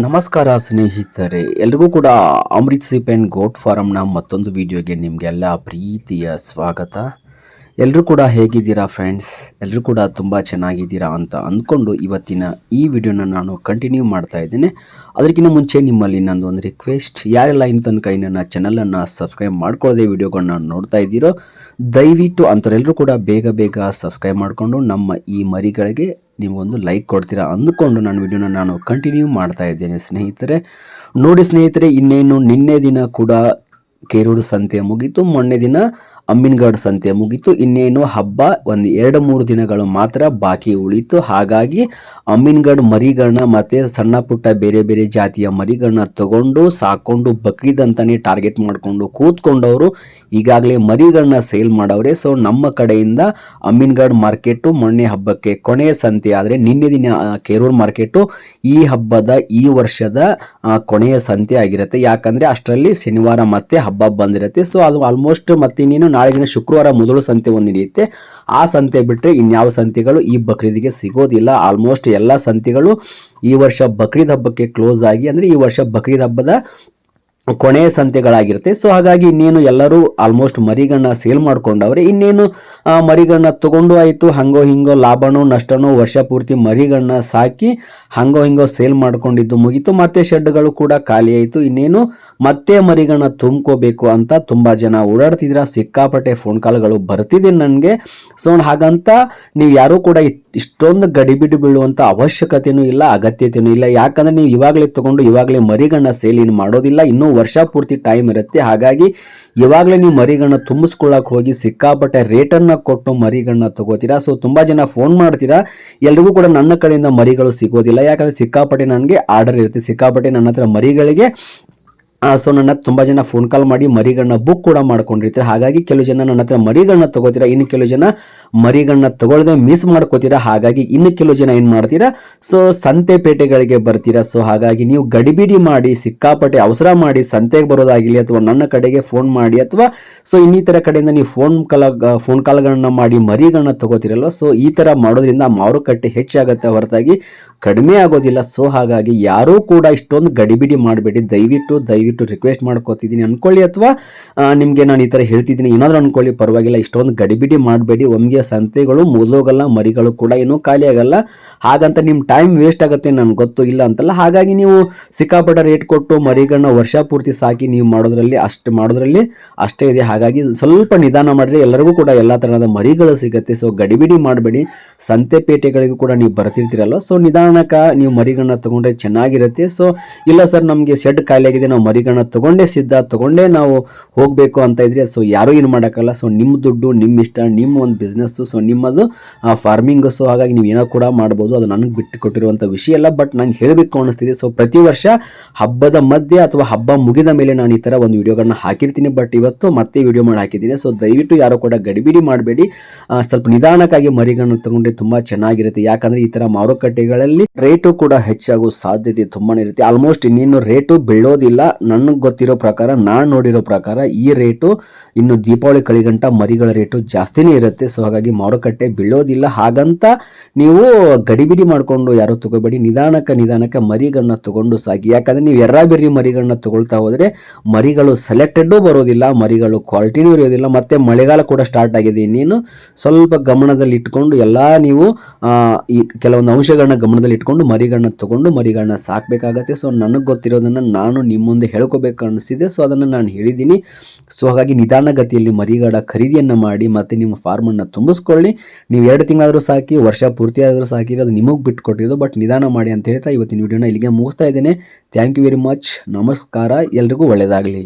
ನಮಸ್ಕಾರ ಸ್ನೇಹಿತರೆ, ಎಲ್ರಿಗೂ ಕೂಡ ಅಮೃತ್ ಸಿಪ್ ಆ್ಯಂಡ್ ಗೋಟ್ ಫಾರಮ್ನ ಮತ್ತೊಂದು ವಿಡಿಯೋಗೆ ನಿಮಗೆಲ್ಲ ಪ್ರೀತಿಯ ಸ್ವಾಗತ. ಎಲ್ಲರೂ ಕೂಡ ಹೇಗಿದ್ದೀರಾ ಫ್ರೆಂಡ್ಸ್? ಎಲ್ಲರೂ ಕೂಡ ತುಂಬ ಚೆನ್ನಾಗಿದ್ದೀರಾ ಅಂತ ಅಂದ್ಕೊಂಡು ಇವತ್ತಿನ ಈ ವಿಡಿಯೋನ ನಾನು ಕಂಟಿನ್ಯೂ ಮಾಡ್ತಾ ಇದ್ದೇನೆ. ಅದಕ್ಕಿಂತ ಮುಂಚೆ ನಿಮ್ಮಲ್ಲಿ ನಂದೊಂದು ರಿಕ್ವೆಸ್ಟ್, ಯಾರೆಲ್ಲ ಇನ್ನು ತನಕ ನನ್ನ ಚಾನಲನ್ನು ಸಬ್ಸ್ಕ್ರೈಬ್ ಮಾಡ್ಕೊಳ್ಳದೆ ವಿಡಿಯೋಗಳನ್ನ ನೋಡ್ತಾ ಇದ್ದೀರೋ ದಯವಿಟ್ಟು ಅಂಥವರೆಲ್ಲರೂ ಕೂಡ ಬೇಗ ಸಬ್ಸ್ಕ್ರೈಬ್ ಮಾಡಿಕೊಂಡು ನಮ್ಮ ಈ ಮರಿಗಳಿಗೆ ನಿಮಗೊಂದು ಲೈಕ್ ಕೊಡ್ತೀರಾ ಅಂದ್ಕೊಂಡು ನಾನು ವಿಡಿಯೋನ ನಾನು ಕಂಟಿನ್ಯೂ ಮಾಡ್ತಾ ಇದ್ದೇನೆ. ಸ್ನೇಹಿತರೆ ನೋಡಿ ಸ್ನೇಹಿತರೆ, ಇನ್ನೇನು ನಿನ್ನೆ ದಿನ ಕೂಡ ಕೇರೂರು ಸಂತೆ ಮುಗೀತು, ಮೊನ್ನೆ ದಿನ ಅಮ್ಮಿನಗಡ್ ಸಂತೆ ಮುಗೀತು. ಇನ್ನೇನು ಹಬ್ಬ ಒಂದು 2-3 ದಿನಗಳು ಮಾತ್ರ ಬಾಕಿ ಉಳಿತು. ಹಾಗಾಗಿ ಅಮ್ಮಿನಗಡ್ ಮರಿಗಳನ್ನ ಮತ್ತು ಸಣ್ಣ ಪುಟ್ಟ ಬೇರೆ ಬೇರೆ ಜಾತಿಯ ಮರಿಗಳನ್ನ ತಗೊಂಡು ಸಾಕೊಂಡು ಬಕ್ರೀದ್ ಅಂತಾನೆ ಟಾರ್ಗೆಟ್ ಮಾಡಿಕೊಂಡು ಕೂತ್ಕೊಂಡವರು ಈಗಾಗಲೇ ಮರಿಗಳನ್ನ ಸೇಲ್ ಮಾಡವ್ರೆ. ಸೊ ನಮ್ಮ ಕಡೆಯಿಂದ ಅಮ್ಮಿನಗಡ್ ಮಾರ್ಕೆಟು ಮೊನ್ನೆ ಹಬ್ಬಕ್ಕೆ ಕೊನೆಯ ಸಂತೆ ಆದರೆ ನಿನ್ನೆ ದಿನ ಕೇರೂರು ಮಾರ್ಕೆಟು ಈ ಹಬ್ಬದ ಈ ವರ್ಷದ ಕೊನೆಯ ಸಂತೆ ಆಗಿರುತ್ತೆ. ಯಾಕಂದರೆ ಅಷ್ಟರಲ್ಲಿ ಶನಿವಾರ ಮತ್ತೆ ಹಬ್ಬ ಬಂದಿರುತ್ತೆ. ಸೊ ಅದು ಆಲ್ಮೋಸ್ಟ್ ಮತ್ತೆ ಇನ್ನೇನು ನಾಳೆ ದಿನ ಶುಕ್ರವಾರ ಮೊದಲು ಸಂತೆ ಒಂದು ನಡೆಯುತ್ತೆ. ಆ ಸಂತೆ ಬಿಟ್ಟರೆ ಇನ್ಯಾವ ಸಂತೆಗಳು ಈ ಬಕ್ರೀದಿಗೆ ಸಿಗೋದಿಲ್ಲ. ಆಲ್ಮೋಸ್ಟ್ ಎಲ್ಲ ಸಂತೆಗಳು ಈ ವರ್ಷ ಬಕ್ರೀದ್ ಹಬ್ಬಕ್ಕೆ ಕ್ಲೋಸ್ ಆಗಿ, ಅಂದರೆ ಈ ವರ್ಷ ಬಕ್ರೀದ್ ಹಬ್ಬದ ಕೊನೆಯ ಸಂತೆಗಳಾಗಿರುತ್ತೆ. ಸೊ ಹಾಗಾಗಿ ಇನ್ನೇನು ಎಲ್ಲರೂ ಆಲ್ಮೋಸ್ಟ್ ಮರಿಗಳನ್ನ ಸೇಲ್ ಮಾಡ್ಕೊಂಡವ್ರೆ. ಇನ್ನೇನು ಮರಿಗಳನ್ನ ತಗೊಂಡು ಆಯಿತು, ಹಂಗೋ ಹಿಂಗೋ ಲಾಭನೋ ನಷ್ಟನೋ ವರ್ಷ ಪೂರ್ತಿ ಮರಿಗಳನ್ನ ಸಾಕಿ ಹಂಗೋ ಹಿಂಗೋ ಸೇಲ್ ಮಾಡ್ಕೊಂಡಿದ್ದು ಮುಗೀತು. ಮತ್ತೆ ಶೆಡ್ಗಳು ಕೂಡ ಖಾಲಿ ಆಯಿತು. ಇನ್ನೇನು ಮತ್ತೆ ಮರಿಗಳನ್ನ ತುಂಬ್ಕೋಬೇಕು ಅಂತ ತುಂಬ ಜನ ಓಡಾಡ್ತಿದ್ರ, ಸಿಕ್ಕಾಪಟ್ಟೆ ಫೋನ್ ಕಾಲ್ಗಳು ಬರ್ತಿದೆ ನನಗೆ. ಸೊ ಹಾಗಂತ ನೀವು ಯಾರೂ ಕೂಡ ಇಷ್ಟೊಂದು ಗಡಿಬಿಡಿ ಬೀಳುವಂಥ ಅವಶ್ಯಕತೆಯೂ ಇಲ್ಲ, ಅಗತ್ಯತೆಯೂ ಇಲ್ಲ. ಯಾಕಂದರೆ ನೀವು ಇವಾಗಲೇ ತಗೊಂಡು ಇವಾಗಲೇ ಮರಿಗಳನ್ನ ಸೇಲ್ ಏನು ಮಾಡೋದಿಲ್ಲ, ಇನ್ನೂ ವರ್ಷ ಪೂರ್ತಿ ಟೈಮ್ ಇರುತ್ತೆ. ಹಾಗಾಗಿ ಇವಾಗಲೇ ನೀವು ಮರಿಗಳನ್ನ ತುಂಬಿಸ್ಕೊಳ್ಳೋಕೆ ಹೋಗಿ ಸಿಕ್ಕಾಪಟ್ಟೆ ರೇಟನ್ನು ಕೊಟ್ಟು ಮರಿಗಳನ್ನ ತಗೋತೀರಾ. ಸೊ ತುಂಬ ಜನ ಫೋನ್ ಮಾಡ್ತೀರಾ, ಎಲ್ರಿಗೂ ಕೂಡ ನನ್ನ ಕಡೆಯಿಂದ ಮರಿಗಳು ಸಿಗೋದಿಲ್ಲ. ಯಾಕಂದರೆ ಸಿಕ್ಕಾಪಟ್ಟೆ ನನಗೆ ಆರ್ಡರ್ ಇರುತ್ತೆ, ಸಿಕ್ಕಾಪಟ್ಟೆ ನನ್ನ ಹತ್ರ ಮರಿಗಳಿಗೆ. ಸೊ ನನ್ನ ತುಂಬ ಜನ ಫೋನ್ ಕಾಲ್ ಮಾಡಿ ಮರಿಗಳನ್ನ ಬುಕ್ ಕೂಡ ಮಾಡ್ಕೊಂಡಿರ್ತೀರ. ಹಾಗಾಗಿ ಕೆಲವು ಜನ ನನ್ನ ಹತ್ರ ಮರಿಗಳನ್ನ ತಗೋತೀರಾ, ಇನ್ನು ಕೆಲವು ಜನ ಮರಿಗಳನ್ನ ತಗೊಳ್ಳದೆ ಮಿಸ್ ಮಾಡ್ಕೋತೀರಾ. ಹಾಗಾಗಿ ಇನ್ನು ಕೆಲವು ಜನ ಏನು ಮಾಡ್ತೀರಾ, ಸೊ ಸಂತೆ ಪೇಟೆಗಳಿಗೆ ಬರ್ತೀರಾ. ಸೊ ಹಾಗಾಗಿ ನೀವು ಗಡಿಬಿಡಿ ಮಾಡಿ ಸಿಕ್ಕಾಪಟ್ಟೆ ಅವಸರ ಮಾಡಿ ಸಂತೆಗೆ ಬರೋದಾಗಿರಲಿ ಅಥವಾ ನನ್ನ ಕಡೆಗೆ ಫೋನ್ ಮಾಡಿ ಅಥವಾ ಸೊ ಇನ್ನಿತರ ಕಡೆಯಿಂದ ನೀವು ಫೋನ್ ಕಾಲ್ಗಳನ್ನ ಮಾಡಿ ಮರಿಗಳನ್ನ ತಗೋತೀರಲ್ವ. ಸೊ ಈ ಥರ ಮಾಡೋದ್ರಿಂದ ಮಾರುಕಟ್ಟೆ ಹೆಚ್ಚಾಗುತ್ತೆ ಹೊರತಾಗಿ ಕಡಿಮೆ ಆಗೋದಿಲ್ಲ. ಸೊ ಹಾಗಾಗಿ ಯಾರೂ ಕೂಡ ಇಷ್ಟೊಂದು ಗಡಿಬಿಡಿ ಮಾಡಬೇಡಿ. ದಯವಿಟ್ಟು ರಿಕ್ವೆಸ್ಟ್ ಮಾಡ್ಕೋತಿದ್ದೀನಿ, ಅನ್ಕೊಳ್ಳಿ ಅಥವಾ ನಿಮಗೆ ನಾನು ಈ ಥರ ಹೇಳ್ತಿದ್ದೀನಿ ಏನಾದರೂ ಅನ್ಕೊಳ್ಳಿ, ಪರವಾಗಿಲ್ಲ. ಇಷ್ಟೊಂದು ಗಡಿಬಿಡಿ ಮಾಡಬೇಡಿ. ಒಮ್ಗೆ ಸಂತೆಗಳು ಮುಗಿದೋಗಲ್ಲ, ಮರಿಗಳು ಕೂಡ ಏನೂ ಖಾಲಿ ಆಗಲ್ಲ. ಹಾಗಂತ ನಿಮ್ಮ ಟೈಮ್ ವೇಸ್ಟ್ ಆಗುತ್ತೆ, ನನಗೆ ಗೊತ್ತು, ಇಲ್ಲ ಅಂತಲ್ಲ. ಹಾಗಾಗಿ ನೀವು ಸಿಕ್ಕಾಪಟ್ಟೆ ರೇಟ್ ಕೊಟ್ಟು ಮರಿಗಳನ್ನ ವರ್ಷ ಪೂರ್ತಿ ಸಾಕಿ ನೀವು ಮಾಡೋದ್ರಲ್ಲಿ ಅಷ್ಟೇ ಇದೆ. ಹಾಗಾಗಿ ಸ್ವಲ್ಪ ನಿಧಾನ ಮಾಡಿದ್ರೆ ಎಲ್ಲರಿಗೂ ಕೂಡ ಎಲ್ಲ ಥರದ ಮರಿಗಳು ಸಿಗುತ್ತೆ. ಸೊ ಗಡಿಬಿಡಿ ಮಾಡಬೇಡಿ. ಸಂತೆ ಪೇಟೆಗಳಿಗೂ ಕೂಡ ನೀವು ಬರ್ತಿರ್ತೀರಲ್ವ, ಸೊ ನಿಧಾನಕ್ಕೆ ನೀವು ಮರಿಗಳನ್ನ ತಗೊಂಡ್ರೆ ಚೆನ್ನಾಗಿರುತ್ತೆ. ಸೊ ಇಲ್ಲ ಸರ್ ನಮಗೆ ಶೆಡ್ ಖಾಲಿ ಆಗಿದೆ, ನಾವು ಮರಿಗಳನ್ನ ತಗೊಂಡೇ ನಾವು ಹೋಗಬೇಕು ಅಂತ ಇದ್ರೆ ಸೊ ಯಾರೂ ಏನು ಮಾಡೋಕ್ಕಲ್ಲ. ಸೊ ನಿಮ್ಮ ದುಡ್ಡು, ನಿಮ್ಮ ಇಷ್ಟ, ನಿಮ್ಮ ಒಂದು ಬಿಸ್ನೆಸ್ಸು, ಸೊ ನಿಮ್ಮದು ಫಾರ್ಮಿಂಗು. ಸೊ ಹಾಗಾಗಿ ನೀವು ಏನೋ ಕೂಡ ಮಾಡ್ಬೋದು, ಅದು ನನಗೆ ಬಿಟ್ಟು ಕೊಟ್ಟಿರುವಂಥ ವಿಷಯ ಅಲ್ಲ. ಬಟ್ ನಂಗೆ ಹೇಳಬೇಕು ಅನ್ನಿಸ್ತಿದೆ. ಸೊ ಪ್ರತಿ ವರ್ಷ ಹಬ್ಬದ ಮಧ್ಯೆ ಅಥವಾ ಹಬ್ಬ ಮುಗಿದ ಮೇಲೆ ನಾನು ಈ ಥರ ಒಂದು ವಿಡಿಯೋಗಳನ್ನ ಹಾಕಿರ್ತೀನಿ. ಬಟ್ ಇವತ್ತು ಮತ್ತೆ ವಿಡಿಯೋ ಮಾಡಿ ಹಾಕಿದ್ದೀನಿ. ಸೊ ದಯವಿಟ್ಟು ಯಾರು ಕೂಡ ಗಡಿಬಿಡಿ ಮಾಡಬೇಡಿ. ಸ್ವಲ್ಪ ನಿಧಾನಕ್ಕಾಗಿ ಮರಿಗಳನ್ನ ತಗೊಂಡ್ರೆ ತುಂಬ ಚೆನ್ನಾಗಿರುತ್ತೆ. ಯಾಕಂದರೆ ಈ ಥರ ಮಾರುಕಟ್ಟೆಗಳಲ್ಲಿ ರೇಟು ಕೂಡ ಹೆಚ್ಚಾಗೋ ಸಾಧ್ಯತೆ ತುಂಬಾ ಇರುತ್ತೆ. ಆಲ್ಮೋಸ್ಟ್ ಇನ್ನೇನು ರೇಟು ಬೀಳೋದಿಲ್ಲ. ನನಗೆ ಗೊತ್ತಿರೋ ಪ್ರಕಾರ, ನಾನು ನೋಡಿರೋ ಪ್ರಕಾರ ಈ ರೇಟು ಇನ್ನು ದೀಪಾವಳಿ ಕಳಿಗಂಟ ಮರಿಗಳ ರೇಟು ಜಾಸ್ತಿನೇ ಇರುತ್ತೆ. ಸೊ ಹಾಗಾಗಿ ಮಾರುಕಟ್ಟೆ ಬೀಳೋದಿಲ್ಲ. ಹಾಗಂತ ನೀವು ಗಡಿಬಿಡಿ ಮಾಡಿಕೊಂಡು ಯಾರು ತಗೋಬೇಡಿ. ನಿಧಾನಕ್ಕೆ ಮರಿಗಳನ್ನ ತಗೊಂಡು ಸಾಗಿ. ಯಾಕಂದರೆ ನೀವು ಎರ್ರಾಬಿರ್ರಿ ಮರಿಗಳನ್ನ ತಗೊಳ್ತಾ ಹೋದರೆ ಮರಿಗಳು ಸೆಲೆಕ್ಟೆಡ್ಡು ಬರೋದಿಲ್ಲ, ಮರಿಗಳು ಕ್ವಾಲಿಟಿನೂ ಇರೋದಿಲ್ಲ. ಮತ್ತು ಮಳೆಗಾಲ ಕೂಡ ಸ್ಟಾರ್ಟ್ ಆಗಿದೆ. ಇನ್ನೇನು ಸ್ವಲ್ಪ ಗಮನದಲ್ಲಿ ಇಟ್ಕೊಂಡು ಎಲ್ಲ ನೀವು ಈ ಕೆಲವೊಂದು ಅಂಶಗಳನ್ನ ಗಮನದಲ್ಲಿ ಇಟ್ಕೊಂಡು ಮರಿಗಳನ್ನ ತಗೊಂಡು ಮರಿಗಳನ್ನ ಸಾಕಬೇಕಾಗತ್ತೆ. ಸೊ ನನಗೆ ಗೊತ್ತಿರೋದನ್ನು ನಾನು ನಿಮ್ಮ ಮುಂದೆ ಹೇಳ್ಕೋಬೇಕು ಅನ್ನಿಸ್ತಿದೆ. ಸೊ ಅದನ್ನು ನಾನು ಹೇಳಿದ್ದೀನಿ. ಸೊ ಹಾಗಾಗಿ ನಿಧಾನಗತಿಯಲ್ಲಿ ಮರಿಗಳ ಖರೀದಿಯನ್ನು ಮಾಡಿ ಮತ್ತು ನಿಮ್ಮ ಫಾರ್ಮನ್ನು ತುಂಬಿಸ್ಕೊಳ್ಳಿ. ನೀವು 2 ತಿಂಗಳಾದರೂ ಸಾಕಿ, ವರ್ಷ ಪೂರ್ತಿ ಆದರೂ ಸಾಕಿ, ಅದು ನಿಮಗೆ ಬಿಟ್ಕೊಟ್ಟಿರೋದು. ಬಟ್ ನಿಧಾನ ಮಾಡಿ ಅಂತ ಹೇಳ್ತಾ ಇವತ್ತಿನ ವಿಡಿಯೋನ ಇಲ್ಲಿಗೆ ಮುಗಿಸ್ತಾ ಇದ್ದೇನೆ. Thank you very much. ನಮಸ್ಕಾರ, ಎಲ್ರಿಗೂ ಒಳ್ಳೆಯದಾಗಲಿ.